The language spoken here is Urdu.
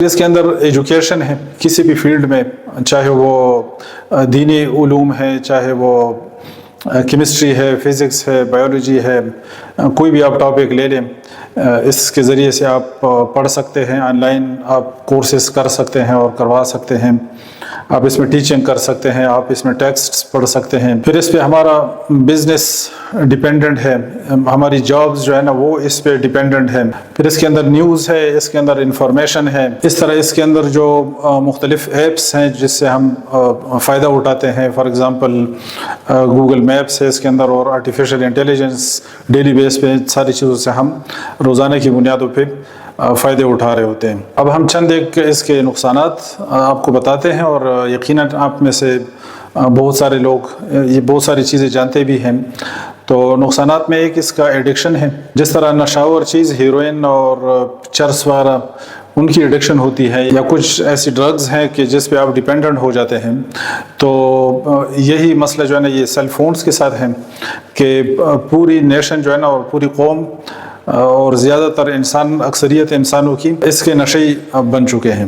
اس کے اندر ایجوکیشن ہے کسی بھی فیلڈ میں، چاہے وہ دینی علوم ہے، چاہے وہ کیمسٹری ہے، فزکس ہے، بایولوجی ہے، کوئی بھی آپ ٹاپک لے لیں، اس کے ذریعے سے آپ پڑھ سکتے ہیں، آن لائن آپ کورسز کر سکتے ہیں اور کروا سکتے ہیں، آپ اس میں ٹیچنگ کر سکتے ہیں، آپ اس میں ٹیکسٹ پڑھ سکتے ہیں۔ پھر اس پہ ہمارا بزنس ڈیپینڈنٹ ہے، ہماری جابز جو ہے نا وہ اس پہ ڈیپینڈنٹ ہے۔ پھر اس کے اندر نیوز ہے، اس کے اندر انفارمیشن ہے، اس طرح اس کے اندر جو مختلف ایپس ہیں جس سے ہم فائدہ اٹھاتے ہیں، فار ایگزامپل گوگل میپس ہے اس کے اندر، اور آرٹیفیشل انٹیلیجنس ڈیلی بیس پہ ساری چیزوں سے ہم روزانہ کی بنیادوں پہ فائدے اٹھا رہے ہوتے ہیں۔ اب ہم چند ایک اس کے نقصانات آپ کو بتاتے ہیں، اور یقیناً آپ میں سے بہت سارے لوگ یہ بہت ساری چیزیں جانتے بھی ہیں۔ تو نقصانات میں ایک اس کا ایڈکشن ہے، جس طرح نشاور چیز ہیروئن اور چرس وغیرہ ان کی ایڈکشن ہوتی ہے، یا کچھ ایسی ڈرگز ہیں کہ جس پہ آپ ڈیپینڈنٹ ہو جاتے ہیں، تو یہی مسئلہ جو ہے نا یہ سیل فونز کے ساتھ ہے کہ پوری نیشن جو ہے نا اور پوری قوم اور زیادہ تر انسان، اکثریت انسانوں کی اس کے نشئی بن چکے ہیں۔